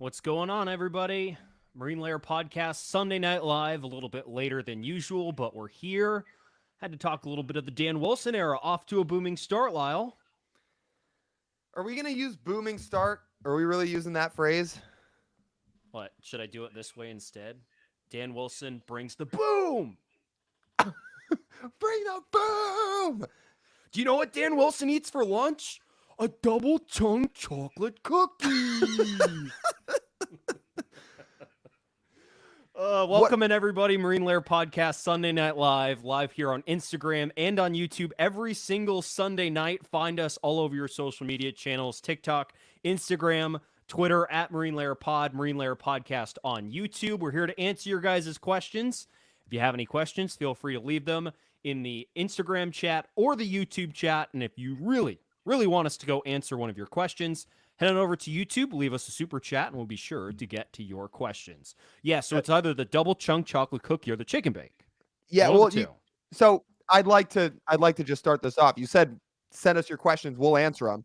What's going on, everybody? Marine Layer Podcast, Sunday Night Live, a little bit later than usual, but we're here. Had to talk a little bit of the Dan Wilson era, off to a booming start, Lyle. Are we going to use booming start? Are we really using that phrase? What, should I do it this way instead? Dan Wilson brings the boom! Bring the boom! Do you know what Dan Wilson eats for lunch? A double-tongue chocolate cookie! Welcome in, everybody. Marine Lair Podcast, Sunday Night live here on Instagram and on YouTube every single Sunday night. Find us all over your social media channels, TikTok, Instagram, Twitter, at Marine Lair Pod, Marine Lair Podcast on YouTube. We're here to answer your guys' questions. If you have any questions, feel free to leave them in the Instagram chat or the YouTube chat. And if you really want us to go answer one of your questions, head on over to YouTube, leave us a super chat, and we'll be sure to get to your questions. Yeah, so it's either the double chunk chocolate cookie or the chicken bake. Yeah, well, so I'd like to just start this off. You said send us your questions, we'll answer them.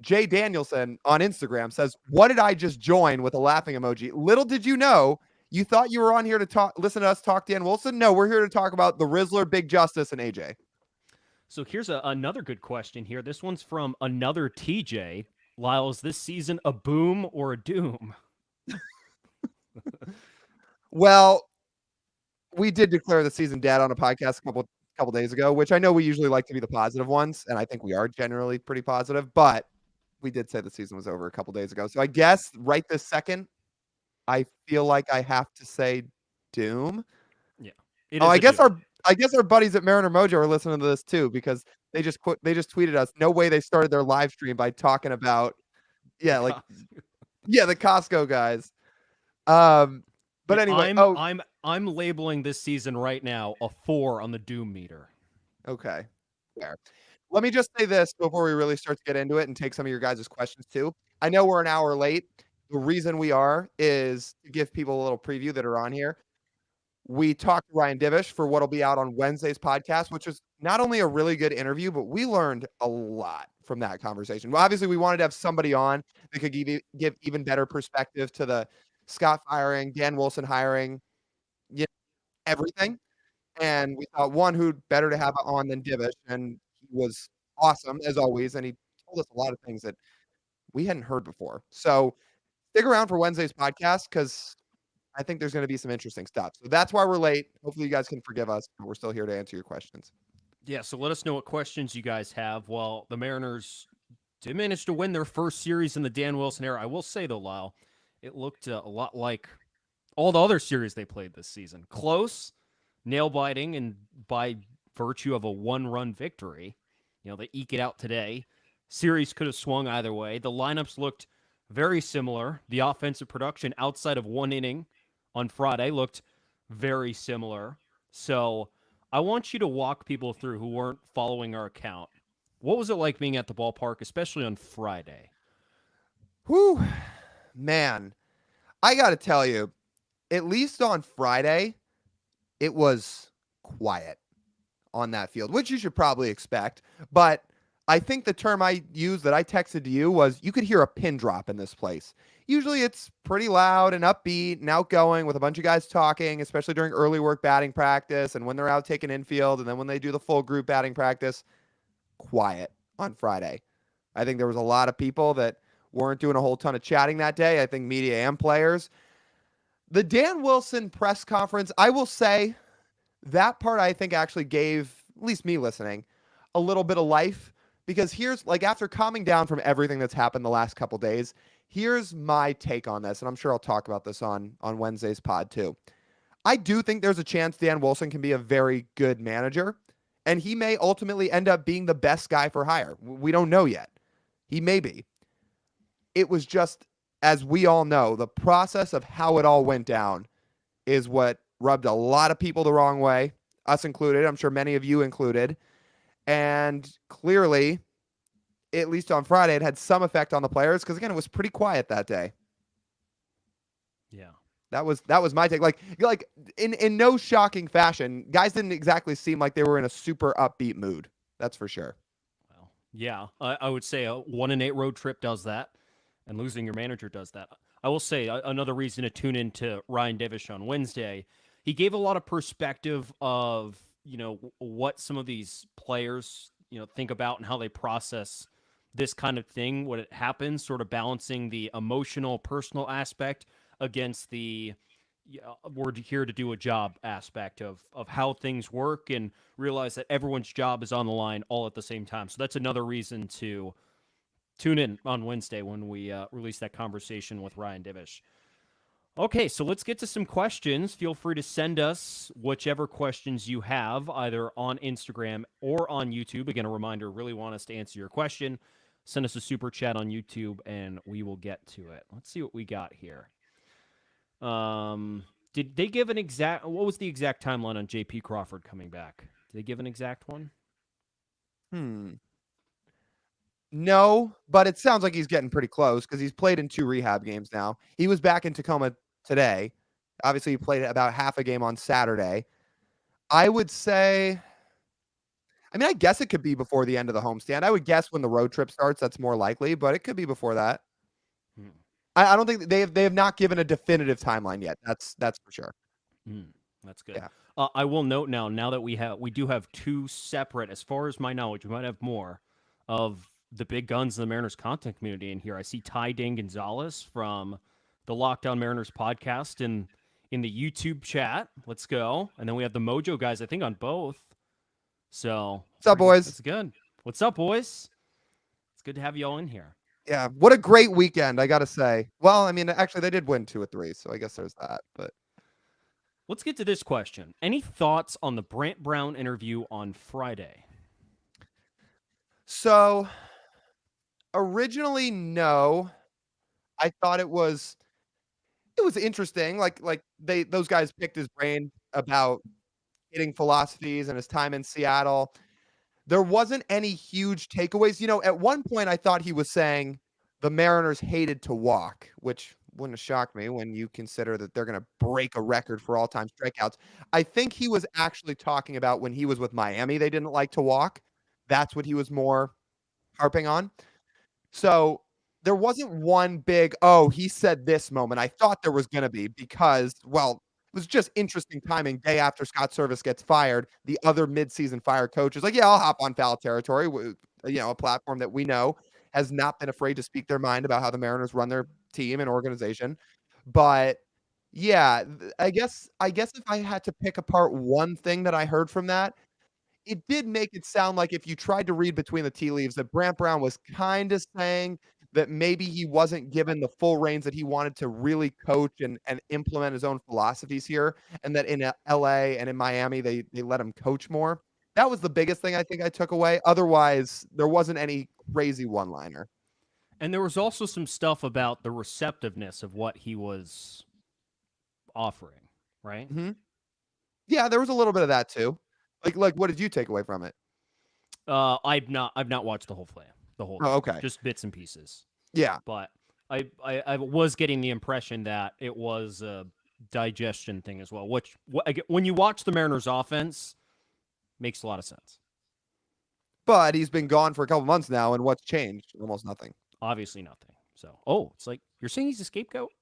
Jay Danielson on Instagram says, "What did I just join?" with a laughing emoji. Little did you know, you thought you were on here to listen to us talk Dan Wilson. No, we're here to talk about the Rizzler, Big Justice, and AJ. So here's another good question here. This one's from another TJ. Lyle, is this season a boom or a doom? Well, we did declare the season dead on a podcast a couple days ago, which I know we usually like to be the positive ones, and I think we are generally pretty positive, but we did say the season was over a couple days ago. So I guess right this second, I feel like I have to say doom. Yeah. I guess our buddies at Mariner Mojo are listening to this too, because they just tweeted us. No way they started their live stream by talking about the Costco guys. But anyway, I'm labeling this season right now a 4 on the doom meter. Okay. Fair. Let me just say this before we really start to get into it and take some of your guys' questions too. I know we're an hour late. The reason we are is to give people a little preview that are on here. We talked to Ryan Divish for what'll be out on Wednesday's podcast, which was not only a really good interview, but we learned a lot from that conversation. Well, obviously, we wanted to have somebody on that could give even better perspective to the Scott firing, Dan Wilson hiring, everything. And we thought one who'd better to have on than Divish, and he was awesome as always, and he told us a lot of things that we hadn't heard before. So stick around for Wednesday's podcast because I think there's going to be some interesting stuff. So that's why we're late. Hopefully you guys can forgive us, but we're still here to answer your questions. Yeah, so let us know what questions you guys have. Well, the Mariners did manage to win their first series in the Dan Wilson era. I will say, though, Lyle, it looked a lot like all the other series they played this season. Close, nail-biting, and by virtue of a one-run victory, they eke it out today. Series could have swung either way. The lineups looked very similar. The offensive production outside of one inning on Friday looked very similar. So I want you to walk people through who weren't following our account. What was it like being at the ballpark, especially on Friday? Whew, man. I got to tell you, at least on Friday, it was quiet on that field, which you should probably expect. But I think the term I used that I texted to you was you could hear a pin drop in this place. Usually it's pretty loud and upbeat and outgoing with a bunch of guys talking, especially during early work batting practice and when they're out taking infield and then when they do the full group batting practice. Quiet on Friday. I think there was a lot of people that weren't doing a whole ton of chatting that day. I think media and players. The Dan Wilson press conference, I will say that part I think actually gave, at least me listening, a little bit of life. Because here's, after calming down from everything that's happened the last couple days, here's my take on this, and I'm sure I'll talk about this on Wednesday's pod too. I do think there's a chance Dan Wilson can be a very good manager, and he may ultimately end up being the best guy for hire. We don't know yet. He may be. It was just, as we all know, the process of how it all went down is what rubbed a lot of people the wrong way, us included. I'm sure many of you included. And clearly, at least on Friday, it had some effect on the players because, again, it was pretty quiet that day. Yeah. That was my take. Like in no shocking fashion, guys didn't exactly seem like they were in a super upbeat mood. That's for sure. Well, yeah, I would say a 1-8 road trip does that, and losing your manager does that. I will say another reason to tune into Ryan Divish on Wednesday. He gave a lot of perspective of what some of these players think about and how they process this kind of thing when it happens, sort of balancing the emotional, personal aspect against the we're here to do a job aspect of how things work and realize that everyone's job is on the line all at the same time. So that's another reason to tune in on Wednesday when we release that conversation with Ryan Divish. Okay, so let's get to some questions. Feel free to send us whichever questions you have, either on Instagram or on YouTube. Again, a reminder, really want us to answer your question. Send us a super chat on YouTube, and we will get to it. Let's see what we got here. Did they give an exact? What was the exact timeline on J.P. Crawford coming back? Did they give an exact one? No, but it sounds like he's getting pretty close because he's played in 2 rehab games now. He was back in Tacoma today. Obviously, he played about half a game on Saturday. I would say, I mean, I guess it could be before the end of the homestand. I would guess when the road trip starts, that's more likely, but it could be before that. I don't think they have not given a definitive timeline yet. That's for sure. That's good. Yeah. I will note now that we do have 2 separate, as far as my knowledge, we might have more of the big guns in the Mariners content community in here. I see Ty Dane Gonzalez from the Lockdown Mariners podcast in the YouTube chat. Let's go. And then we have the Mojo guys, I think, on both. So what's up, boys? That's good. What's up, boys? It's good to have you all in here. Yeah, what a great weekend, I gotta say. Well, I mean, actually, they did win 2 of 3, so I guess there's that. But let's get to this question. Any thoughts on the Brant Brown interview on Friday? So, originally, no. I thought it was interesting. Like those guys picked his brain about hitting philosophies and his time in Seattle. There wasn't any huge takeaways. At one point I thought he was saying the Mariners hated to walk, which wouldn't have shocked me when you consider that they're going to break a record for all-time strikeouts. I think he was actually talking about when he was with Miami, they didn't like to walk. That's what he was more harping on. So there wasn't one big, oh, he said this moment. I thought there was going to be because, well, it was just interesting timing. Day after Scott Servais gets fired, the other midseason fire coach is like, yeah, I'll hop on foul territory. A platform that we know has not been afraid to speak their mind about how the Mariners run their team and organization. But yeah, I guess if I had to pick apart one thing that I heard from that, it did make it sound like if you tried to read between the tea leaves that Brant Brown was kind of saying that maybe he wasn't given the full reins that he wanted to really coach and implement his own philosophies here, and that in LA and in Miami, they let him coach more. That was the biggest thing I think I took away. Otherwise, there wasn't any crazy one-liner. And there was also some stuff about the receptiveness of what he was offering, right? Mm-hmm. Yeah, there was a little bit of that too. Like what did you take away from it? I've not watched the whole thing. Oh, okay. Just bits and pieces. Yeah. But I was getting the impression that it was a digestion thing as well, which when you watch the Mariners offense, makes a lot of sense. But he's been gone for a couple months now, and what's changed? Almost nothing. Obviously nothing. So, it's like you're saying he's a scapegoat?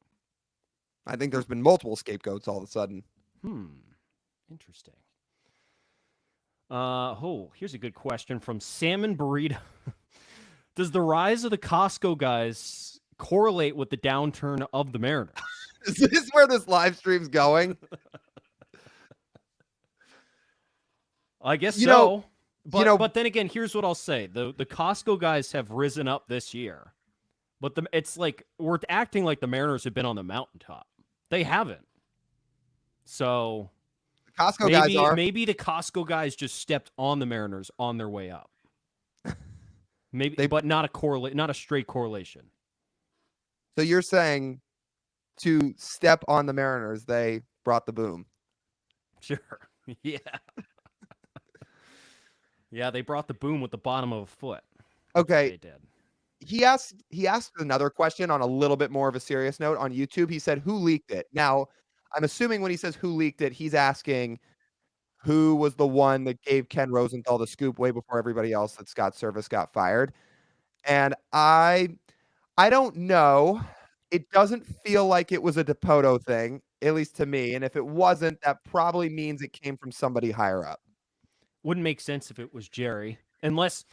I think there's been multiple scapegoats all of a sudden. Interesting. Here's a good question from Salmon Burrito. Does the rise of the Costco guys correlate with the downturn of the Mariners? Is this where this live stream's going? I guess so. But then again, here's what I'll say. The Costco guys have risen up this year. But it's like we're acting like the Mariners have been on the mountaintop. They haven't. So Costco guys are. Maybe the Costco guys just stepped on the Mariners on their way up. Maybe, but not a straight correlation. So you're saying to step on the Mariners, they brought the boom. Sure. Yeah. Yeah, they brought the boom with the bottom of a foot. Okay. They did. He asked another question on a little bit more of a serious note on YouTube. He said, who leaked it? Now, I'm assuming when he says who leaked it, he's asking who was the one that gave Ken Rosenthal the scoop way before everybody else that Scott Servais got fired. And I don't know. it doesn't feel like it was a Dipoto thing, at least to me. And if it wasn't, that probably means it came from somebody higher up. Wouldn't make sense if it was Jerry, unless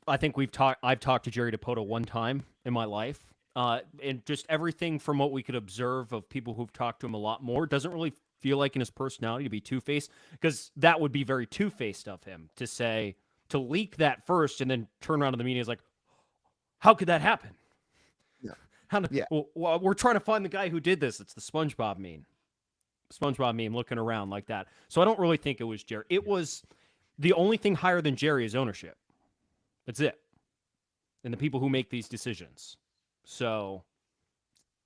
I think I've talked to Jerry Dipoto one time in my life, and just everything from what we could observe of people who've talked to him a lot more doesn't really feel like in his personality to be two-faced, because that would be very two-faced of him to leak that first and then turn around to the media is like, how could that happen? Yeah. Well, we're trying to find the guy who did this. It's the SpongeBob meme looking around like that. So I don't really think it was Jerry. It was the only thing higher than Jerry is ownership. That's it. And the people who make these decisions. So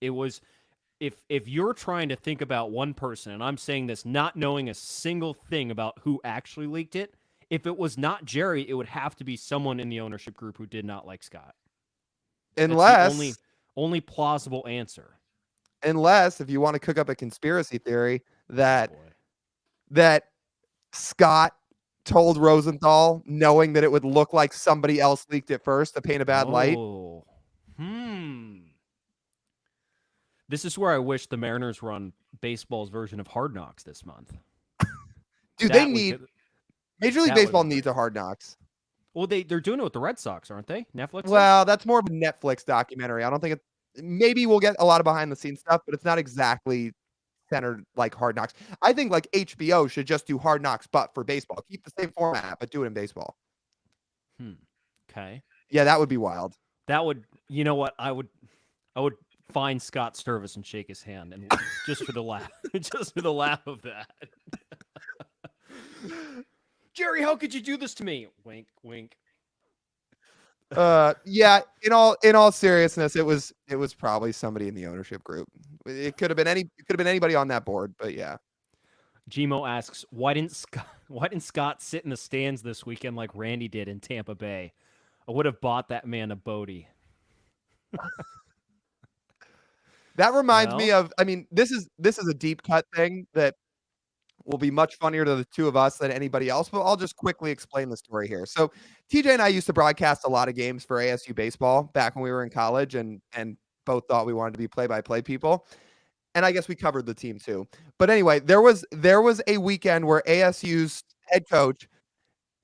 it was, if you're trying to think about one person, and I'm saying this not knowing a single thing about who actually leaked it, if it was not Jerry, it would have to be someone in the ownership group who did not like Scott. Unless That's the only plausible answer. Unless if you want to cook up a conspiracy theory that Scott told Rosenthal, knowing that it would look like somebody else leaked it first, to paint a bad light. This is where I wish the Mariners were on baseball's version of Hard Knocks this month. Dude, Major League Baseball needs a Hard Knocks. Well, they're doing it with the Red Sox, aren't they? Netflix? Well, that's more of a Netflix documentary. I don't think maybe we'll get a lot of behind the scenes stuff, but it's not exactly centered like Hard Knocks. I think like HBO should just do Hard Knocks, but for baseball. Keep the same format, but do it in baseball. Okay. Yeah, that would be wild. That would, you know what? I would find Scott Servais and shake his hand, and just for the laugh, of that. Jerry, how could you do this to me? Wink, wink. Yeah, in all seriousness, it was probably somebody in the ownership group. It could have been anybody on that board, but yeah. Gmo asks, why didn't Scott sit in the stands this weekend like Randy did in Tampa Bay? I would have bought that man a Bodie. That reminds me of, I mean, this is a deep cut thing that will be much funnier to the two of us than anybody else, but I'll just quickly explain the story here. So TJ and I used to broadcast a lot of games for ASU baseball back when we were in college, and both thought we wanted to be play-by-play people. And I guess we covered the team too. But anyway, there was a weekend where ASU's head coach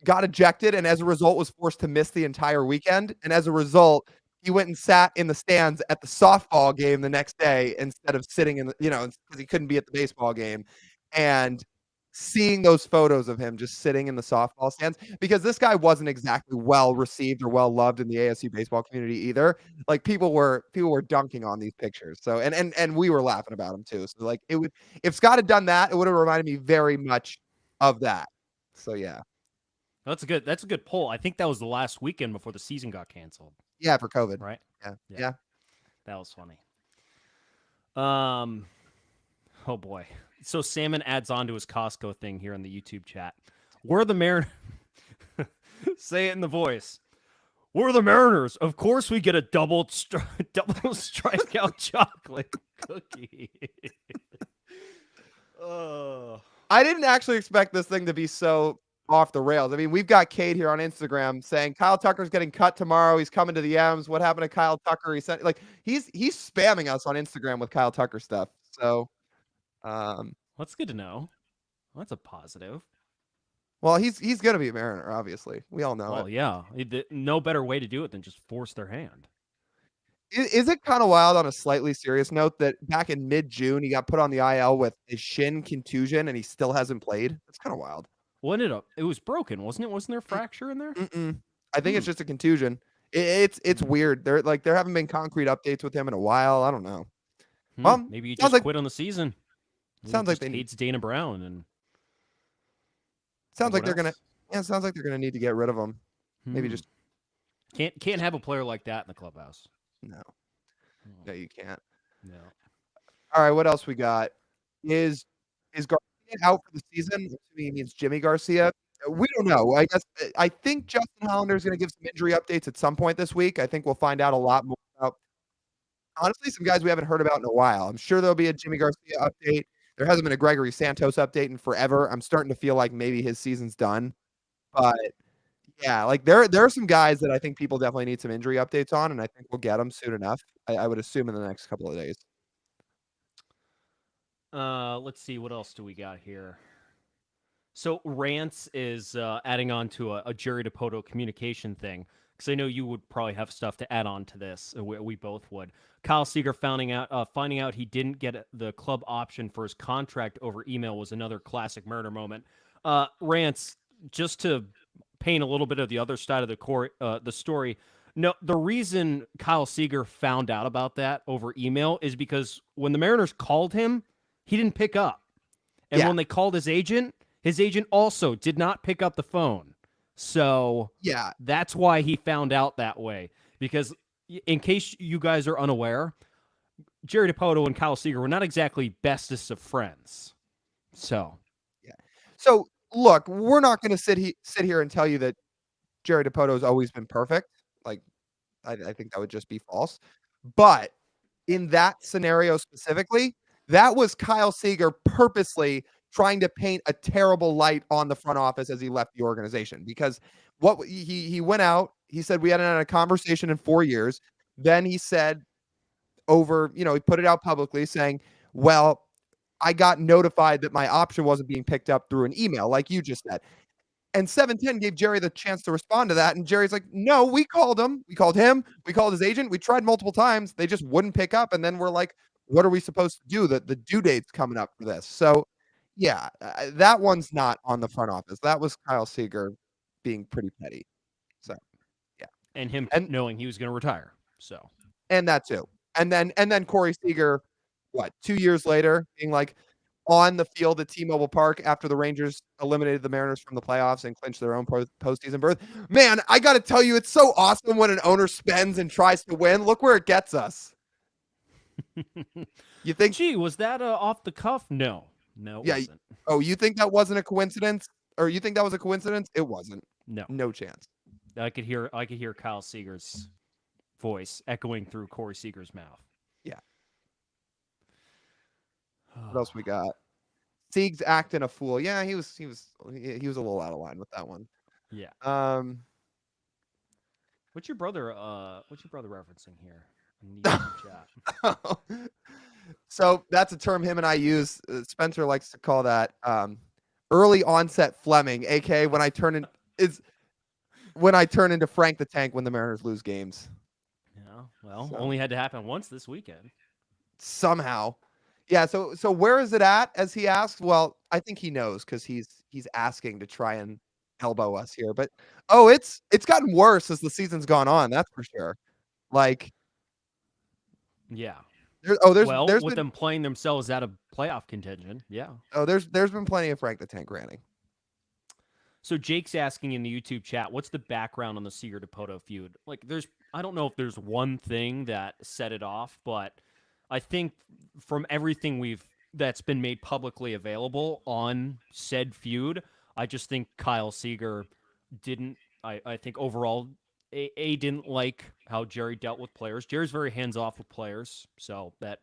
got ejected, and as a result was forced to miss the entire weekend. And as a result, he went and sat in the stands at the softball game the next day instead of sitting in the, because he couldn't be at the baseball game. And seeing those photos of him just sitting in the softball stands, because this guy wasn't exactly well received or well loved in the ASU baseball community either. Like people were dunking on these pictures. So and we were laughing about him too. So like if Scott had done that, it would have reminded me very much of that. So yeah. That's a good poll. I think that was the last weekend before the season got canceled. Yeah, for COVID. Right? Yeah. That was funny. Oh boy. So Salmon adds on to his Costco thing here in the YouTube chat. We're the Mariners. Say it in the voice. We're the Mariners. Of course we get a double strikeout chocolate cookie. I didn't actually expect this thing to be so off the rails. I mean, we've got Cade here on Instagram saying Kyle Tucker's getting cut tomorrow. He's coming to the M's. What happened to Kyle Tucker? He said, like, he's spamming us on Instagram with Kyle Tucker stuff. So that's good to know. That's a positive. Well, he's going to be a Mariner, obviously. We all know it. Yeah. No better way to do it than just force their hand. Is it kind of wild, on a slightly serious note, that back in mid-June he got put on the IL with a shin contusion and he still hasn't played? That's kind of wild. Well, it was broken, wasn't it? Wasn't there a fracture in there? I think it's just a contusion. It's weird. There haven't been concrete updates with him in a while. I don't know. Well, maybe he just quit on the season. Sounds like he hates Dana Brown, and sounds like they're gonna need to get rid of him. Maybe just can't have a player like that in the clubhouse. No, you can't. No. All right, what else we got? Is Garcia out for the season? To me, he means Jimmy Garcia. We don't know. I think Justin Hollander is going to give some injury updates at some point this week. I think we'll find out a lot more about, honestly, some guys we haven't heard about in a while. I'm sure there'll be a Jimmy Garcia update. There hasn't been a Gregory Santos update in forever. I'm starting to feel like maybe his season's done. But Yeah, like there are some guys that I think people definitely need some injury updates on, and I think we'll get them soon enough. I would assume in the next couple of days. Let's see, what else do we got here? So Rance is adding on to a Jerry Dipoto communication thing because I know you would probably have stuff to add on to this. We both would. Kyle Seager finding out he didn't get the club option for his contract over email was another classic murder moment. Rance, just to paint a little bit of the other side of the story. No, the reason Kyle Seager found out about that over email is because when the Mariners called him, he didn't pick up. And Yeah, when they called his agent also did not pick up the phone. So yeah, that's why he found out that way. Because in case you guys are unaware, Jerry Dipoto and Kyle Seager were not exactly bestest of friends. So yeah. So look, we're not going to sit here and tell you that Jerry Dipoto's always been perfect. Like, I think that would just be false. But in that scenario specifically, that was Kyle Seager purposely trying to paint a terrible light on the front office as he left the organization. Because what he went out, he said we hadn't had a conversation in 4 years. Then he said he put it out publicly saying, well, I got notified that my option wasn't being picked up through an email, like you just said. And 710 gave Jerry the chance to respond to that. And Jerry's like, no, we called him. We called him. We called his agent. We tried multiple times. They just wouldn't pick up. And then we're like, what are we supposed to do? The due date's coming up for this. So, yeah, that one's not on the front office. That was Kyle Seager being pretty petty. So, yeah. and him And knowing he was going to retire. So that too. And then Corey Seager, 2 years later, being like, on the field at T-Mobile Park after the Rangers eliminated the Mariners from the playoffs and clinched their own postseason berth. Man, I got to tell you, it's so awesome when an owner spends and tries to win. Look where it gets us. You think? Gee, was that off the cuff? No, it Yeah. wasn't. Oh, you think that wasn't a coincidence? Or you think that was a coincidence? It wasn't. No, No chance. I could hear Kyle Seager's voice echoing through Corey Seager's mouth. Yeah. What else we got? Sieg's acting a fool. Yeah, he was a little out of line with that one. Yeah. Um, What's your brother referencing here in the YouTube chat? So that's a term him and I use. Spencer likes to call that early onset Fleming, aka when I turn into Frank the Tank when the Mariners lose games. Yeah. Well, only had to happen once this weekend. Somehow. Yeah, so where is it at, as he asked? Well, I think he knows because he's asking to try and elbow us here. But it's gotten worse as the season's gone on, that's for sure. Like, yeah. there's with been, them playing themselves out of playoff contention. Yeah. there's been plenty of Frank the Tank ranting. So Jake's asking in the YouTube chat, what's the background on the Seager Dipoto feud? Like, I don't know if there's one thing that set it off, but I think from everything that's been made publicly available on said feud, I just think Kyle Seager didn't. I think overall, didn't like how Jerry dealt with players. Jerry's very hands off with players, so that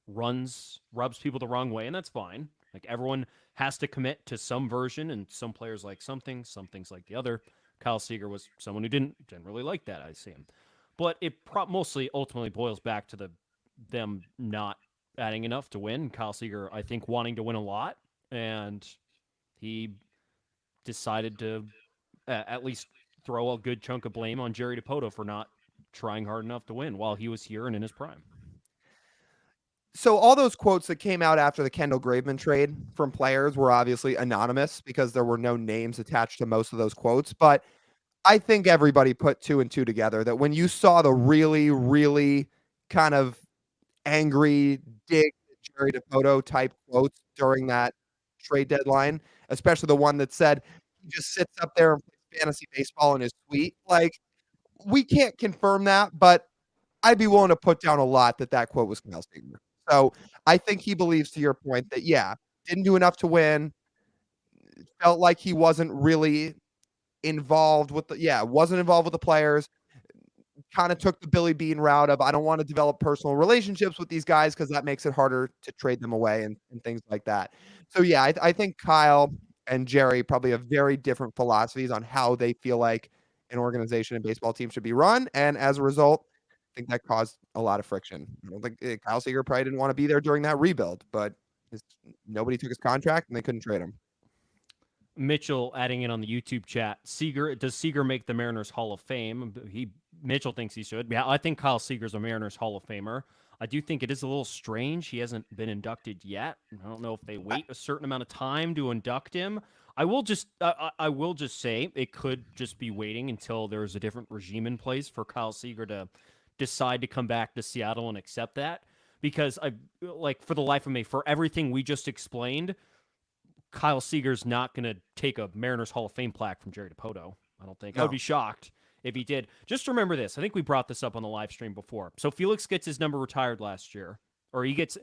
rubs people the wrong way, and that's fine. Like, everyone has to commit to some version, and some players like some things like the other. Kyle Seager was someone who didn't really like that. I see him, but it mostly ultimately boils back to them not adding enough to win. Kyle Seager, I think, wanting to win a lot, and he decided to at least throw a good chunk of blame on Jerry Dipoto for not trying hard enough to win while he was here and in his prime. So all those quotes that came out after the Kendall Graveman trade from players were obviously anonymous because there were no names attached to most of those quotes. But I think everybody put two and two together that when you saw the really, really kind of angry dig at Jerry Dipoto type quotes during that trade deadline, especially the one that said he just sits up there and plays fantasy baseball in his suite. Like, we can't confirm that, but I'd be willing to put down a lot that quote was Kyle Seager. So I think he believes, to your point, that didn't do enough to win. Felt like he wasn't really involved with the players. Kind of took the Billy Bean route of, I don't want to develop personal relationships with these guys because that makes it harder to trade them away and things like that. So I think Kyle and Jerry probably have very different philosophies on how they feel like an organization and baseball team should be run. And as a result, I think that caused a lot of friction. I don't think Kyle Seager probably didn't want to be there during that rebuild, but nobody took his contract and they couldn't trade him. Mitchell adding in on the YouTube chat. Does Seager make the Mariners Hall of Fame? Mitchell thinks he should. Yeah, I think Kyle Seager's a Mariners Hall of Famer. I do think it is a little strange. He hasn't been inducted yet. I don't know if they wait a certain amount of time to induct him. I will just say it could just be waiting until there's a different regime in place for Kyle Seager to decide to come back to Seattle and accept that. Because for the life of me, for everything we just explained, Kyle Seager's not going to take a Mariners Hall of Fame plaque from Jerry Dipoto. I don't think. No. I would be shocked if he did. Just remember this. I think we brought this up on the live stream before. So Felix gets his number retired last year, or he gets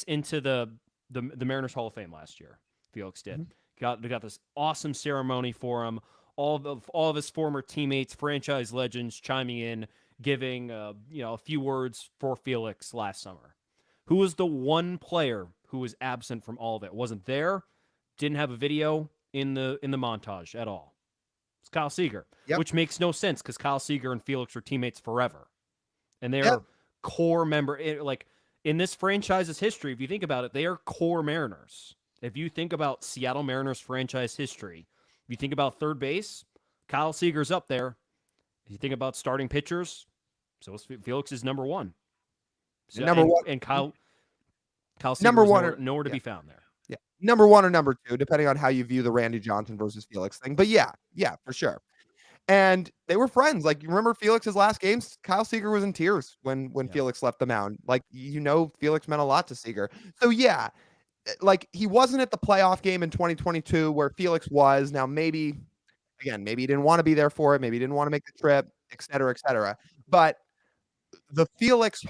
into the Mariners Hall of Fame last year. Felix did. Mm-hmm. Got this awesome ceremony for him. All of his former teammates, franchise legends, chiming in, giving a few words for Felix last summer. Who was the one player who was absent from all of it? Wasn't there? Didn't have a video in the montage at all. It's Kyle Seager, which makes no sense because Kyle Seager and Felix were teammates forever, and they're core member. In this franchise's history, if you think about it, they are core Mariners. If you think about Seattle Mariners franchise history, if you think about third base, Kyle Seager's up there. If you think about starting pitchers, so Felix is number one. So, number one, and Kyle Seager number one, nowhere to be found there. Yeah, number one or number two, depending on how you view the Randy Johnson versus Felix thing. But yeah, for sure. And they were friends. Like, you remember Felix's last games? Kyle Seager was in tears when Felix left the mound. Like, Felix meant a lot to Seager. So yeah, like, he wasn't at the playoff game in 2022 where Felix was. Now, maybe he didn't want to be there for it. Maybe he didn't want to make the trip, et cetera, et cetera. But the Felix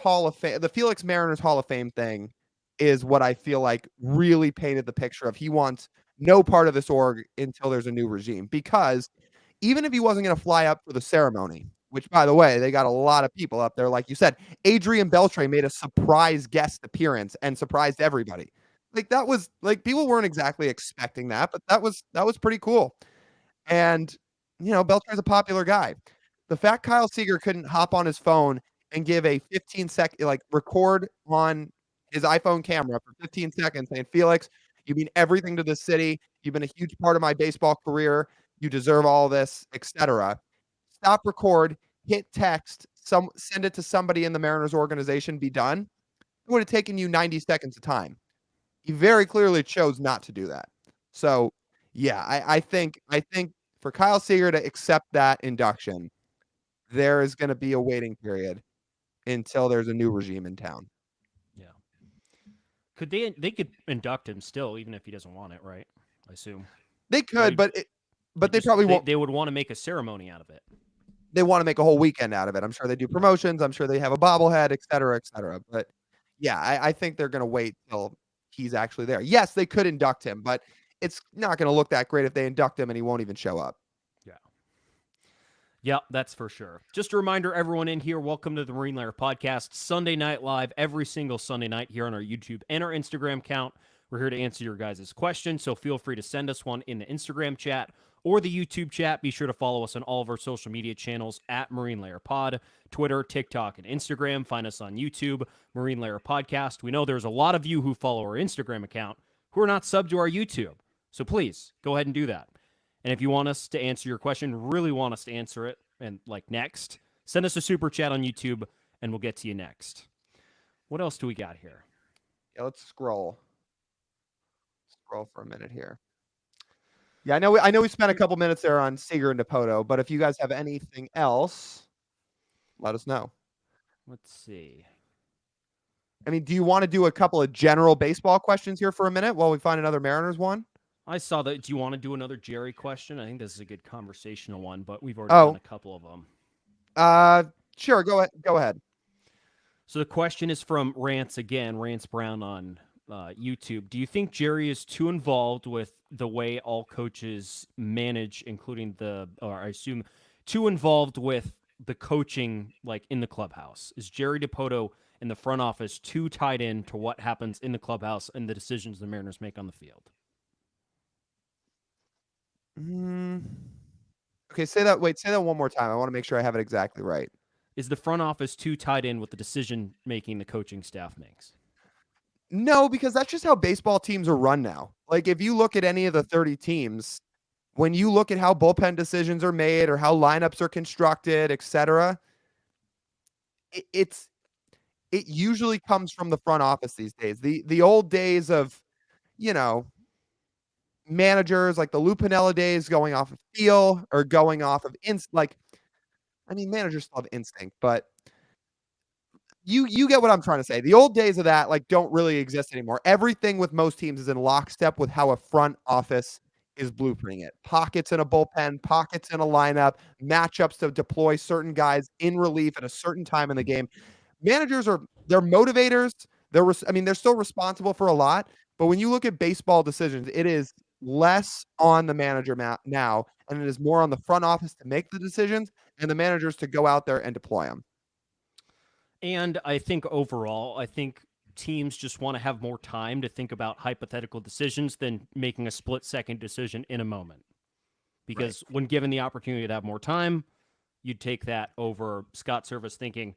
Mariners Hall of Fame thing is what I feel like really painted the picture of he wants no part of this org until there's a new regime. Because even if he wasn't going to fly up for the ceremony, which, by the way, they got a lot of people up there. Like you said, Adrian Beltre made a surprise guest appearance and surprised everybody. Like, that was like, people weren't exactly expecting that, but that was pretty cool. And, Beltre's a popular guy. The fact Kyle Seager couldn't hop on his phone and give a 15-second, record on his iPhone camera for 15 seconds saying, Felix, you mean everything to this city. You've been a huge part of my baseball career. You deserve all this, etc. Stop, record, hit text, send it to somebody in the Mariners organization, be done. It would have taken you 90 seconds of time. He very clearly chose not to do that. So, yeah, I think for Kyle Seager to accept that induction, there is going to be a waiting period until there's a new regime in town. Yeah. They could induct him still, even if he doesn't want it, right? I assume. They could, but they probably won't. They would want to make a ceremony out of it. They want to make a whole weekend out of it. I'm sure they do promotions. I'm sure they have a bobblehead, et cetera, et cetera. But yeah, I think they're going to wait till he's actually there. Yes, they could induct him, but it's not going to look that great if they induct him and he won't even show up. Yeah, that's for sure. Just a reminder, everyone in here, welcome to the Marine Lair Podcast, Sunday Night Live, every single Sunday night here on our YouTube and our Instagram account. We're here to answer your guys' questions, so feel free to send us one in the Instagram chat or the YouTube chat. Be sure to follow us on all of our social media channels at Marine Lair Pod, Twitter, TikTok, and Instagram. Find us on YouTube, Marine Lair Podcast. We know there's a lot of you who follow our Instagram account who are not subbed to our YouTube, so please go ahead and do that. And if you want us to answer your question, really want us to answer it, and next, send us a super chat on YouTube, and we'll get to you next. What else do we got here? Yeah, let's scroll for a minute here. Yeah, I know we spent a couple minutes there on Seager and Dipoto, but if you guys have anything else, let us know. Let's see. I mean, do you want to do a couple of general baseball questions here for a minute while we find another Mariners one? I saw that. Do you want to do another Jerry question? I think this is a good conversational one, but we've already done a couple of them. Sure. Go ahead. So the question is from Rance Brown on YouTube. Do you think Jerry is too involved with the way all coaches manage, including too involved with the coaching, in the clubhouse? Is Jerry Dipoto in the front office too tied in to what happens in the clubhouse and the decisions the Mariners make on the field? Okay, say that. Wait, say that one more time. I want to make sure I have it exactly right. Is the front office too tied in with the decision making the coaching staff makes? No, because that's just how baseball teams are run now. Like if you look at any of the 30 teams, when you look at how bullpen decisions are made or how lineups are constructed, etc., it's it usually comes from the front office these days. The old days of, you know, managers like the Lou Piniella days going off of feel or going off of like I mean managers still have instinct, but you get what I'm trying to say. The old days of that like don't really exist anymore. Everything with most teams is in lockstep with how a front office is blueprinting it. Pockets in a bullpen, pockets in a lineup, matchups to deploy certain guys in relief at a certain time in the game. Managers they're motivators. I mean they're still responsible for a lot, but when you look at baseball decisions, it is less on the manager now, and it is more on the front office to make the decisions and the managers to go out there and deploy them. And I think overall, I think teams just want to have more time to think about hypothetical decisions than making a split-second decision in a moment. Because when given the opportunity to have more time, you'd take that over Scott Servais thinking,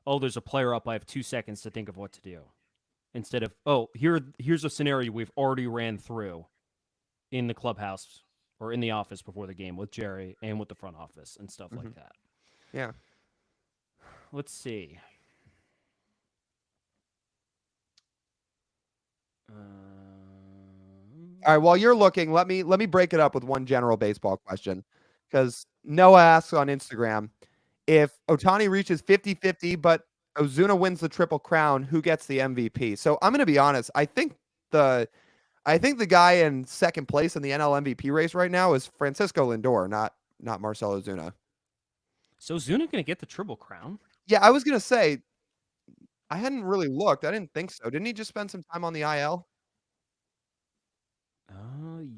oh, there's a player up, I have 2 seconds to think of what to do. Instead of, oh, here's a scenario we've already ran through in the clubhouse or in the office before the game with Jerry and with the front office and stuff like that. Yeah. Let's see. All right, while you're looking, let me break it up with one general baseball question. Because Noah asks on Instagram, if Ohtani reaches 50-50, but Ozuna wins the Triple Crown, who gets the MVP? So I'm going to be honest. I think the guy in second place in the NL MVP race right now is Francisco Lindor, not Marcell Ozuna. So Ozuna going to get the Triple Crown? Yeah, I was going to say, I hadn't really looked. I didn't think so. Didn't he just spend some time on the IL?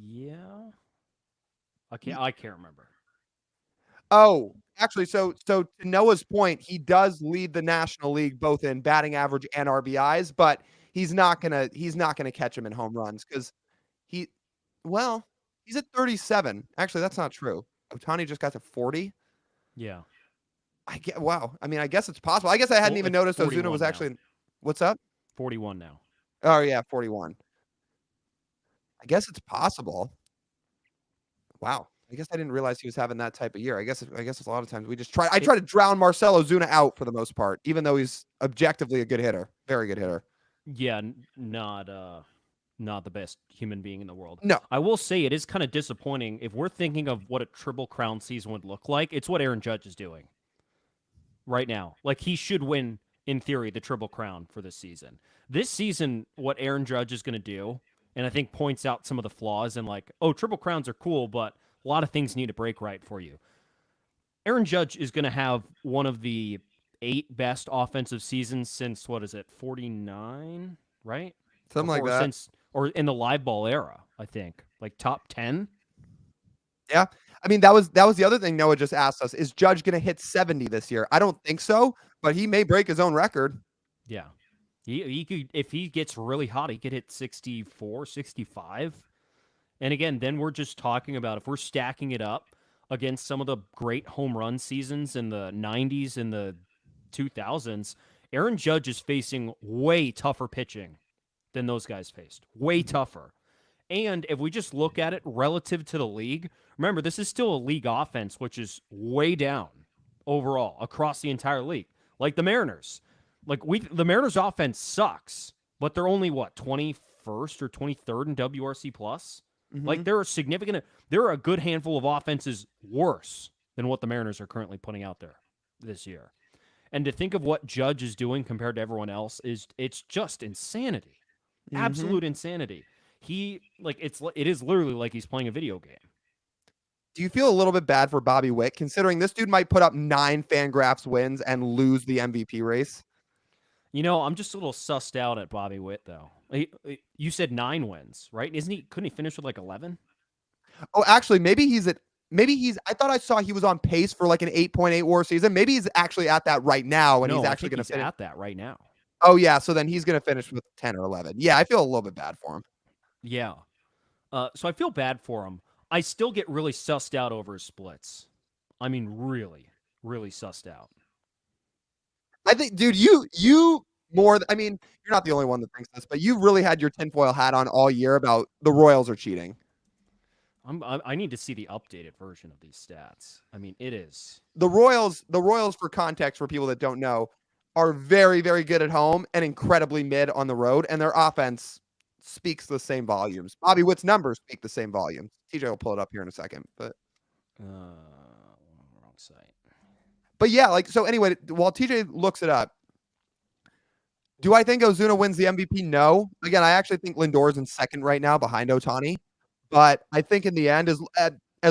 Yeah. I can't remember. Oh, actually, so to Noah's point, he does lead the National League both in batting average and RBIs, but he's not gonna catch him in home runs because he's at 37. Actually, that's not true. Ohtani just got to 40. Yeah. Wow. I mean, I guess it's possible. I guess I hadn't even noticed Ozuna was actually. Now. What's up? 41 now. Oh yeah, 41. I guess it's possible. Wow. I guess I didn't realize he was having that type of year. I guess it's a lot of times we just try. I try to drown Marcell Ozuna out for the most part, even though he's objectively a good hitter, very good hitter. Yeah, not the best human being in the world. No, I will say it is kind of disappointing if we're thinking of what a Triple Crown season would look like. It's what Aaron Judge is doing right now. Like he should win in theory the Triple Crown for this season. This season, what Aaron Judge is going to do, and I think points out some of the flaws and like, oh, Triple Crowns are cool, but a lot of things need to break right for you. Aaron Judge is going to have one of the 8 best offensive seasons since, 49, right? Something like that. Or in the live ball era, I think. Like top 10. Yeah. I mean, that was the other thing Noah just asked us. Is Judge going to hit 70 this year? I don't think so, but he may break his own record. Yeah. He could, if he gets really hot, he could hit 64, 65. And again, then we're just talking about if we're stacking it up against some of the great home run seasons in the 90s and the 2000s, Aaron Judge is facing way tougher pitching than those guys faced. Way tougher. And if we just look at it relative to the league, remember, this is still a league offense, which is way down overall across the entire league. Like the Mariners. The Mariners offense sucks, but they're only, 21st or 23rd in WRC+. Mm-hmm. Like, there are a good handful of offenses worse than what the Mariners are currently putting out there this year. And to think of what Judge is doing compared to everyone else it's just insanity. Mm-hmm. Absolute insanity. It is literally like he's playing a video game. Do you feel a little bit bad for Bobby Witt, considering this dude might put up 9 Fangraphs wins and lose the MVP race? I'm just a little sussed out at Bobby Witt, though. You said 9 wins, right? Couldn't he finish with 11? Oh, actually, I thought I saw he was on pace for like an 8.8 WAR season. Maybe he's actually at that right now, and he's actually going to finish at that right now. Oh yeah, so then he's going to finish with 10 or 11. Yeah, I feel a little bit bad for him. Yeah. So I feel bad for him. I still get really sussed out over his splits. I mean, really, really sussed out. I think, dude, you more. I mean, you're not the only one that thinks this, but you really had your tinfoil hat on all year about the Royals are cheating. I need to see the updated version of these stats. I mean, it is. The Royals, for context, for people that don't know, are very, very good at home and incredibly mid on the road, and their offense speaks the same volumes. Bobby Witt's numbers speak the same volumes. TJ will pull it up here in a second, but wrong site. But yeah, like, so anyway, while TJ looks it up, do I think Ozuna wins the MVP? No. Again, I actually think Lindor's in second right now behind Ohtani. But I think in the end, as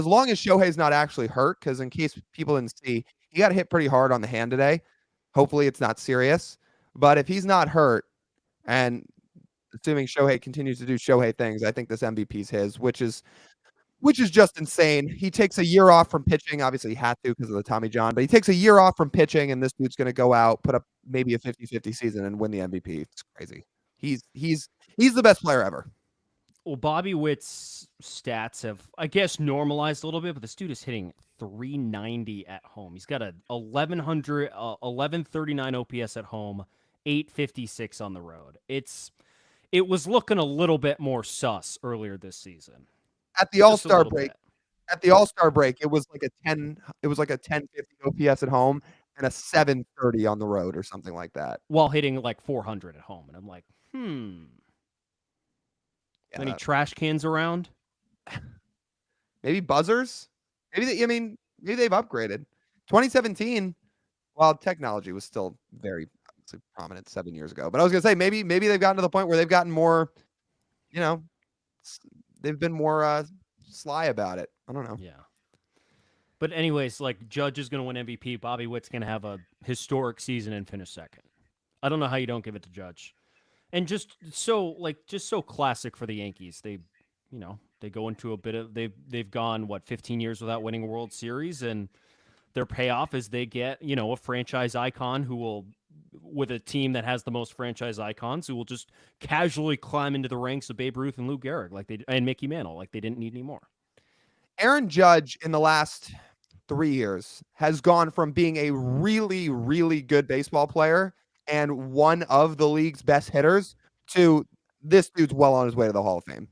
long as Shohei's not actually hurt, because in case people didn't see, he got hit pretty hard on the hand today. Hopefully it's not serious. But if he's not hurt, and assuming Shohei continues to do Shohei things, I think this MVP's his, which is just insane. He takes a year off from pitching. Obviously, he had to because of the Tommy John, but he takes a year off from pitching, and this dude's going to go out, put up maybe a 50-50 season, and win the MVP. It's crazy. He's the best player ever. Well, Bobby Witt's stats have, I guess, normalized a little bit, but this dude is hitting 390 at home. He's got a 1139 OPS at home, 856 on the road. It was looking a little bit more sus earlier this season. At the All-Star break, it was like a 1050 OPS at home and a 730 on the road or something like that. While hitting like 400 at home. And I'm like, Yeah. Any trash cans around? Maybe buzzers? Maybe they've upgraded. 2017, while technology was still very prominent 7 years ago. But I was going to say, maybe they've gotten to the point where they've gotten more, they've been more sly about it. I don't know. Yeah. But anyways, like, Judge is going to win MVP. Bobby Witt's going to have a historic season and finish second. I don't know how you don't give it to Judge. And just so classic for the Yankees. They go into a bit of they've gone 15 years without winning a World Series, and their payoff is they get a franchise icon who will, with a team that has the most franchise icons, who will just casually climb into the ranks of Babe Ruth and Lou Gehrig and Mickey Mantle like they didn't need any more. Aaron Judge in the last 3 years has gone from being a really, really good baseball player and one of the league's best hitters to this dude's well on his way to the Hall of Fame.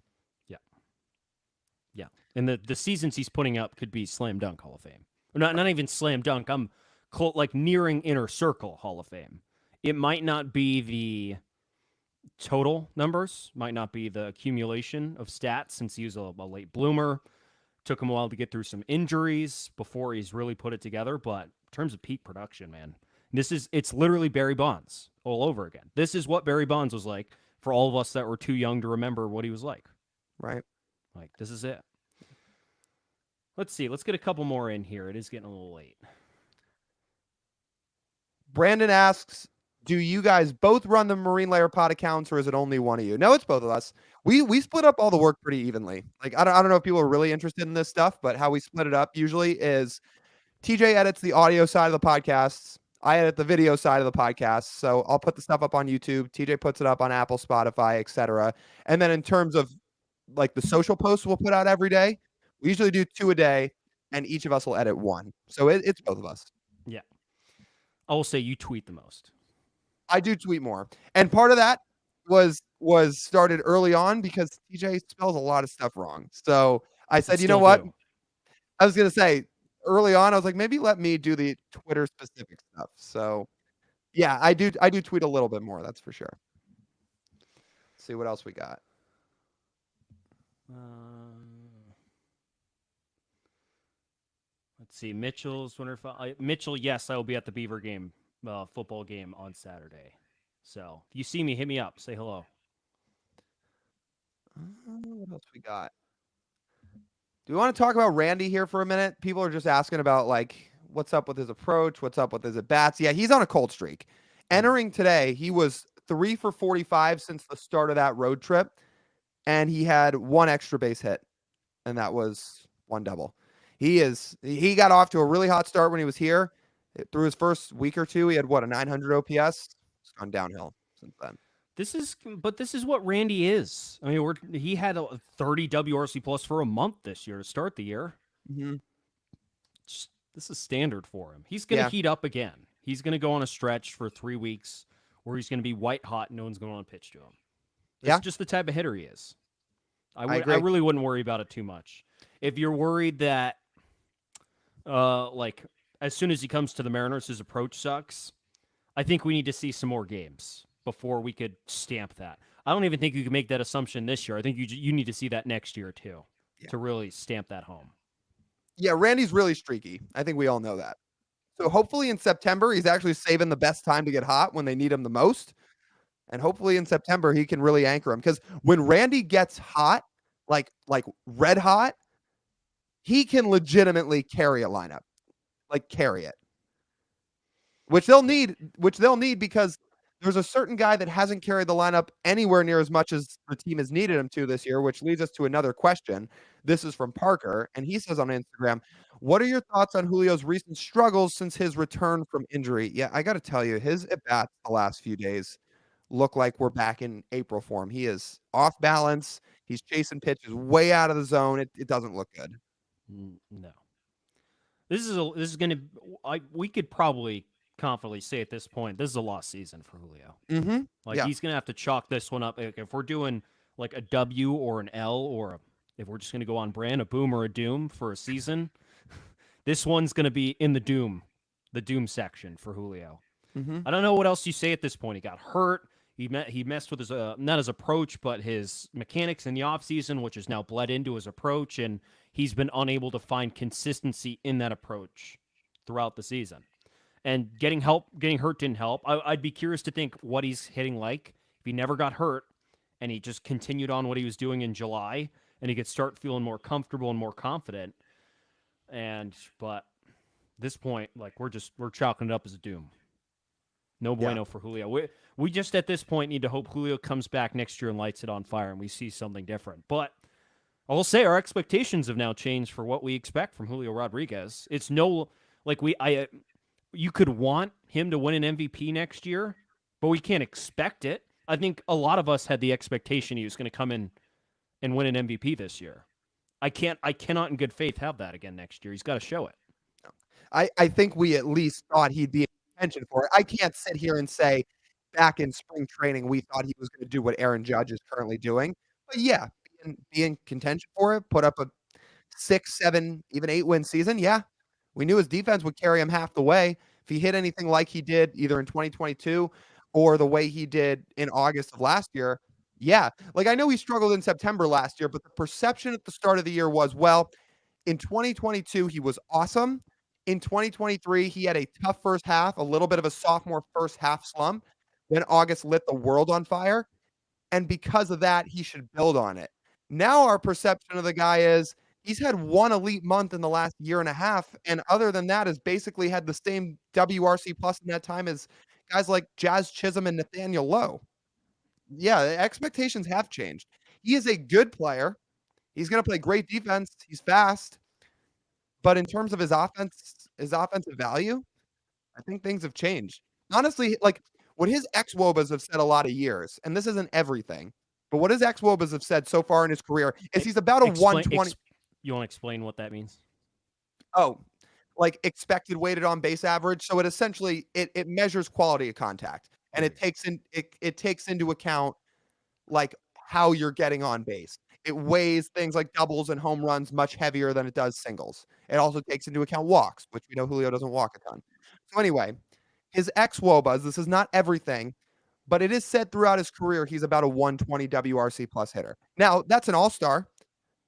Yeah. And the seasons he's putting up could be slam dunk Hall of Fame. Not even slam dunk. I'm nearing inner circle Hall of Fame. It might not be the total numbers, might not be the accumulation of stats since he was a late bloomer. Took him a while to get through some injuries before he's really put it together. But in terms of peak production, man, it's literally Barry Bonds all over again. This is what Barry Bonds was like for all of us that were too young to remember what he was like. Right. Like, this is it. Let's see. Let's get a couple more in here. It is getting a little late. Brandon asks, do you guys both run the Marine Layer Pod accounts, or is it only one of you? No, it's both of us. We split up all the work pretty evenly. Like, I don't know if people are really interested in this stuff, but how we split it up usually is TJ edits the audio side of the podcasts. I edit the video side of the podcast. So I'll put the stuff up on YouTube. TJ puts it up on Apple, Spotify, etc. And then in terms of like the social posts we'll put out every day, we usually do 2 a day, and each of us will edit 1. So it's both of us. Yeah. I will say you tweet the most. I do tweet more. And part of that was started early on because TJ spells a lot of stuff wrong. So I said, you know what? I was going to say early on, I was like, maybe let me do the Twitter specific stuff. So yeah, I do tweet a little bit more. That's for sure. Let's see what else we got. Let's see. Mitchell's Mitchell, yes, I will be at the Beaver game, football game on Saturday. So if you see me, hit me up. Say hello. What else we got? Do we want to talk about Randy here for a minute? People are just asking about, like, what's up with his approach? What's up with his at-bats? Yeah, he's on a cold streak. Entering today, he was 3 for 45 since the start of that road trip, and he had 1 extra base hit, and that was 1 double. He got off to a really hot start when he was here. Through his first week or 2, he had a 900 OPS. It's gone downhill since then. This is what Randy is. I mean, he had a 30 WRC plus for a month this year to start the year. Mm-hmm. This is standard for him. He's going to heat up again. He's going to go on a stretch for 3 weeks where he's going to be white hot and no one's going to want to pitch to him. This is just the type of hitter he is. I really wouldn't worry about it too much. If you're worried that, like, as soon as he comes to the Mariners, his approach sucks, I think we need to see some more games before we could stamp that. I don't even think you can make that assumption this year. I think you need to see that next year, too, to really stamp that home. Yeah, Randy's really streaky. I think we all know that. So hopefully in September, he's actually saving the best time to get hot when they need him the most. And hopefully in September, he can really anchor him. Because when Randy gets hot, like red hot, he can legitimately carry a lineup. Like carry it. Which they'll need because there's a certain guy that hasn't carried the lineup anywhere near as much as the team has needed him to this year, which leads us to another question. This is from Parker, and he says on Instagram, what are your thoughts on Julio's recent struggles since his return from injury? Yeah, I got to tell you, his at-bats the last few days look like we're back in April form. He is off balance. He's chasing pitches way out of the zone. It doesn't look good. No. This is going to – we could probably – confidently say at this point, this is a lost season for Julio. He's going to have to chalk this one up. If we're doing like a W or an L, or if we're just going to go on brand, a boom or a doom for a season, this one's going to be in the doom section for Julio. I don't know what else you say at this point. He got hurt. He messed with his not his approach, but his mechanics in the offseason, which has now bled into his approach, and he's been unable to find consistency in that approach throughout the season. And getting hurt didn't help. I'd be curious to think what he's hitting like if he never got hurt and he just continued on what he was doing in July and he could start feeling more comfortable and more confident. But this point, like we're chalking it up as a doom. No bueno for Julio. We just at this point need to hope Julio comes back next year and lights it on fire and we see something different. But I will say our expectations have now changed for what we expect from Julio Rodriguez. It's you could want him to win an MVP next year, but we can't expect it. I think a lot of us had the expectation he was going to come in and win an MVP this year. I cannot in good faith have that again next year. He's got to show it. I think we at least thought he'd be in contention for it. I can't sit here and say back in spring training we thought he was going to do what Aaron Judge is currently doing. But yeah, be in contention for it, put up a 6, 7, even 8-win season. Yeah. We knew his defense would carry him half the way. If he hit anything like he did either in 2022 or the way he did in August of last year, yeah. Like I know he struggled in September last year, but the perception at the start of the year was, well, in 2022, he was awesome. In 2023, he had a tough first half, a little bit of a sophomore first half slump. Then August lit the world on fire. And because of that, he should build on it. Now our perception of the guy is, he's had one elite month in the last year and a half, and other than that, has basically had the same WRC plus in that time as guys like Jazz Chisholm and Nathaniel Lowe. Yeah, the expectations have changed. He is a good player. He's going to play great defense. He's fast. But in terms of his offensive value, I think things have changed. Honestly, like what his ex-Wobas have said a lot of years, and this isn't everything, but what his ex-Wobas have said so far in his career is he's about a 120. You want to explain what that means? Oh, like expected weighted on base average. So it essentially it measures quality of contact, and it takes into account like how you're getting on base. It weighs things like doubles and home runs much heavier than it does singles. It also takes into account walks, which we know Julio doesn't walk a ton. So anyway, his ex-Wobas, this is not everything, but it is said throughout his career he's about a 120 WRC plus hitter. Now, that's an all-star.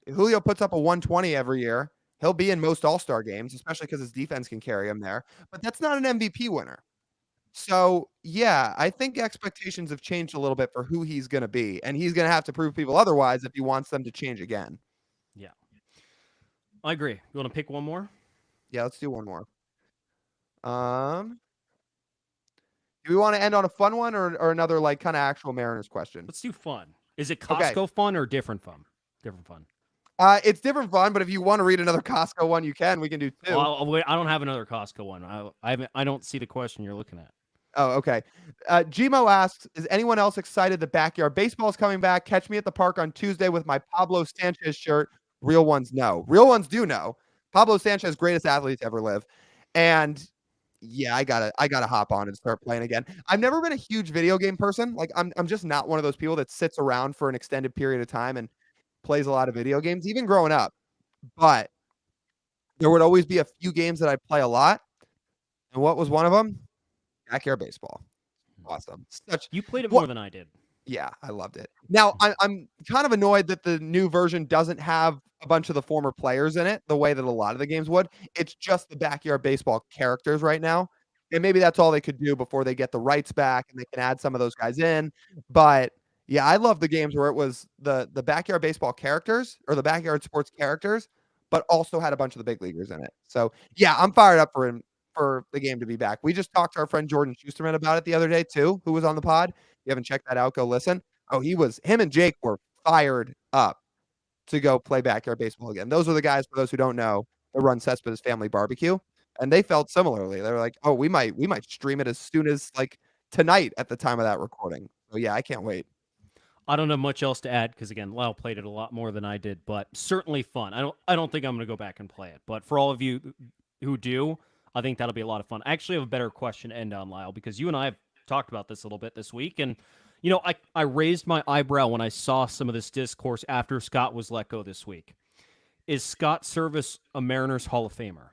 If Julio puts up a 120 every year, he'll be in most all-star games, especially because his defense can carry him there. But that's not an MVP winner. So, yeah, I think expectations have changed a little bit for who he's going to be. And he's going to have to prove people otherwise if he wants them to change again. Yeah. I agree. You want to pick one more? Yeah, let's do one more. Do we want to end on a fun one or another like kind of actual Mariners question? Let's do fun. Is it Costco fun or different fun? Different fun. It's different fun, but if you want to read another Costco one, you can. We can do two. Well, I don't have another Costco one. I don't see the question you're looking at. Oh, okay. Gmo asks, is anyone else excited that backyard baseball is coming back? Catch me at the park on Tuesday with my Pablo Sanchez shirt. Real ones know. Real ones do know. Pablo Sanchez, greatest athlete to ever live. And yeah, I gotta hop on and start playing again. I've never been a huge video game person. Like I'm just not one of those people that sits around for an extended period of time and plays a lot of video games, even growing up. But there would always be a few games that I play a lot. And what was one of them? Backyard baseball. Awesome. Such You played it what more than I did. Yeah, I loved it. Now, I'm kind of annoyed that the new version doesn't have a bunch of the former players in it the way that a lot of the games would. It's just the backyard baseball characters right now. And maybe that's all they could do before they get the rights back and they can add some of those guys in. But yeah, I love the games where it was the backyard baseball characters or the backyard sports characters, but also had a bunch of the big leaguers in it. So yeah, I'm fired up for the game to be back. We just talked to our friend Jordan Schusterman about it the other day too, who was on the pod. If you haven't checked that out, go listen. Oh, him and Jake were fired up to go play backyard baseball again. Those are the guys, for those who don't know, that run Cespedes Family Barbecue. And they felt similarly. They were like, oh, we might stream it as soon as like tonight at the time of that recording. So yeah, I can't wait. I don't have much else to add because again, Lau played it a lot more than I did, but certainly fun. I don't think I'm going to go back and play it, but for all of you who do, I think that'll be a lot of fun. I actually have a better question to end on, Lyle, because you and I have talked about this a little bit this week, and I raised my eyebrow when I saw some of this discourse after Scott was let go this week. Is Scott Servais a Mariners Hall of Famer?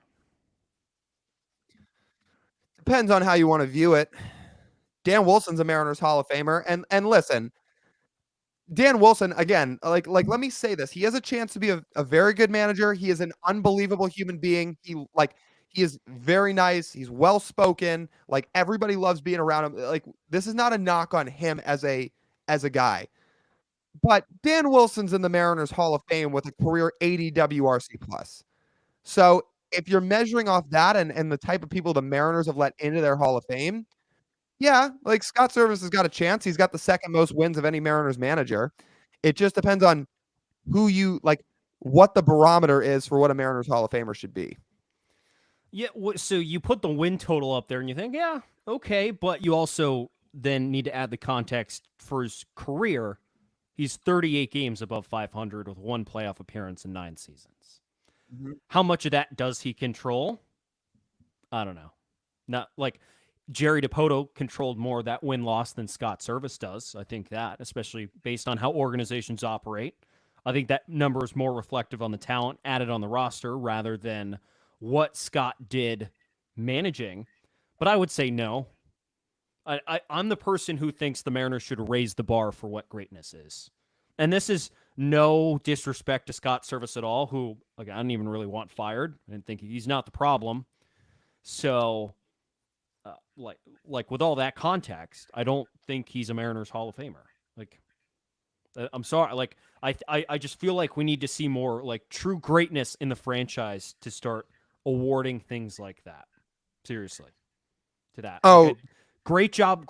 Depends on how you want to view it. Dan Wilson's a Mariners Hall of Famer, and listen, Dan Wilson, again, like let me say this. He has a chance to be a very good manager. He is an unbelievable human being. He is very nice. He's well spoken. Like everybody loves being around him. Like this is not a knock on him as a guy. But Dan Wilson's in the Mariners Hall of Fame with a career 80 WRC plus. So if you're measuring off that and the type of people the Mariners have let into their Hall of Fame, yeah, like Scott Servais has got a chance. He's got the second most wins of any Mariners manager. It just depends on who you like, what the barometer is for what a Mariners Hall of Famer should be. Yeah, so you put the win total up there and you think, yeah, okay, but you also then need to add the context for his career. He's 38 games above 500 with one playoff appearance in 9 seasons. Mm-hmm. How much of that does he control? I don't know. Not like Jerry Dipoto controlled more of that win-loss than Scott Servais does. I think that, especially based on how organizations operate. I think that number is more reflective on the talent added on the roster rather than what Scott did managing. But I would say no. I'm the person who thinks the Mariners should raise the bar for what greatness is. And this is no disrespect to Scott Servais at all, who, like, I don't even really want fired. I didn't think he's not the problem. So, like with all that context, I don't think he's a Mariners Hall of Famer. Like, I'm sorry. Like, I just feel like we need to see more, like, true greatness in the franchise to start awarding things like that. Seriously. To that. Oh, like, great job,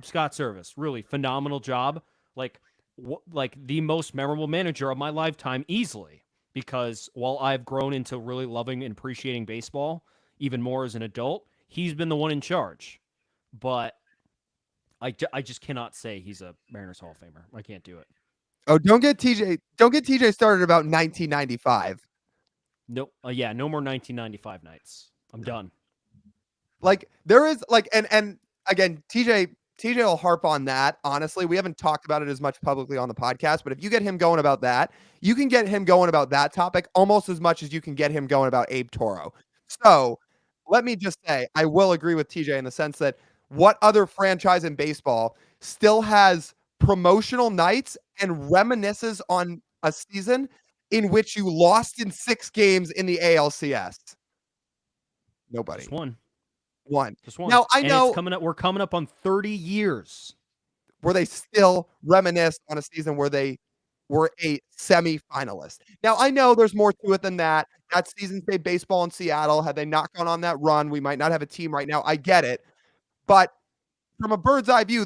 Scott Servais. Really phenomenal job. Like the most memorable manager of my lifetime, easily. Because while I've grown into really loving and appreciating baseball, even more as an adult, he's been the one in charge. But I just cannot say he's a Mariners Hall of Famer. I can't do it. Oh, don't get TJ started about 1995. No, yeah, no more 1995 nights. I'm done. Like there is like, and again, TJ will harp on that. Honestly, we haven't talked about it as much publicly on the podcast, but if you get him going about that, you can get him going about that topic almost as much as you can get him going about Abe Toro. So let me just say, I will agree with TJ in the sense that what other franchise in baseball still has promotional nights and reminisces on a season in which you lost in 6 games in the ALCS? Nobody. Just one. Just one. Now I know we're coming up on 30 years where they still reminisce on a season where they were a semi-finalist. Now I know there's more to it than that. That season stayed baseball in Seattle. Had they not gone on that run, we might not have a team right now. I get it. But from a bird's eye view,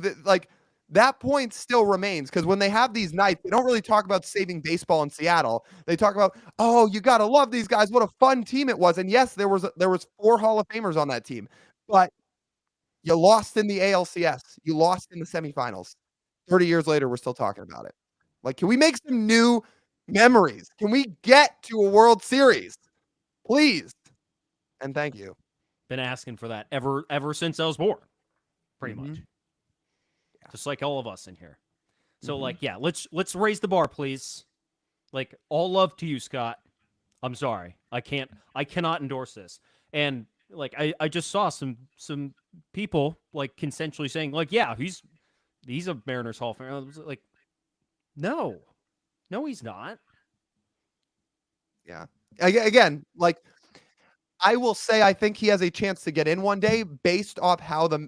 that point still remains, because when they have these nights, they don't really talk about saving baseball in Seattle. They talk about, oh, you got to love these guys. What a fun team it was. And yes, there was 4 Hall of Famers on that team, but you lost in the ALCS. You lost in the semifinals. 30 years later, we're still talking about it. Like, can we make some new memories? Can we get to a World Series? Please. And thank you. Been asking for that ever since I was born, pretty much. Yeah. Just like all of us in here. So Mhm. like, yeah, let's raise the bar, please. Like, all love to you, Scott. I'm sorry, I cannot endorse this. And like, I just saw some people like consensually saying like, yeah, he's a Mariners Hall of Famer. I was like, no, he's not. Yeah. Again, like I will say I think he has a chance to get in one day based off how the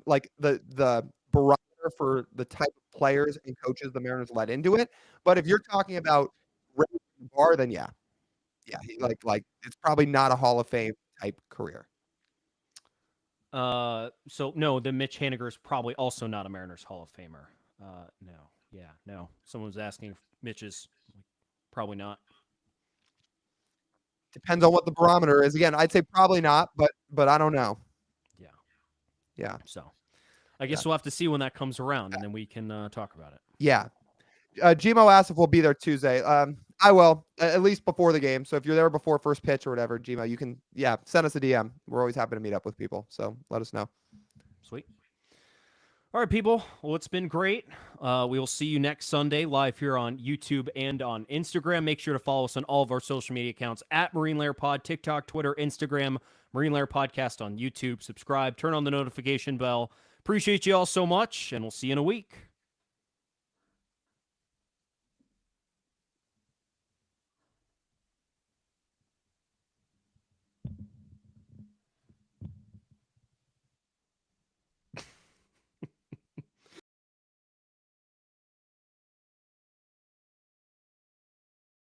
barometer for the type of players and coaches the Mariners let into it. But if you're talking about raising the bar, then yeah. Yeah, he like it's probably not a Hall of Fame type career. So no, the Mitch Haniger is probably also not a Mariners Hall of Famer. No. Someone was asking if Mitch is probably not. Depends on what the barometer is. Again, I'd say probably not, but I don't know. Yeah. Yeah. So, I guess we'll have to see when that comes around, and then we can talk about it. Yeah. Gmo asked if we'll be there Tuesday. I will, at least before the game. So if you're there before first pitch or whatever, Gmo, you can, send us a DM. We're always happy to meet up with people. So let us know. Sweet. All right, people. Well, it's been great. We will see you next Sunday live here on YouTube and on Instagram. Make sure to follow us on all of our social media accounts at Marine Lair Pod, TikTok, Twitter, Instagram, Marine Lair Podcast on YouTube. Subscribe, turn on the notification bell. Appreciate you all so much, and we'll see you in a week.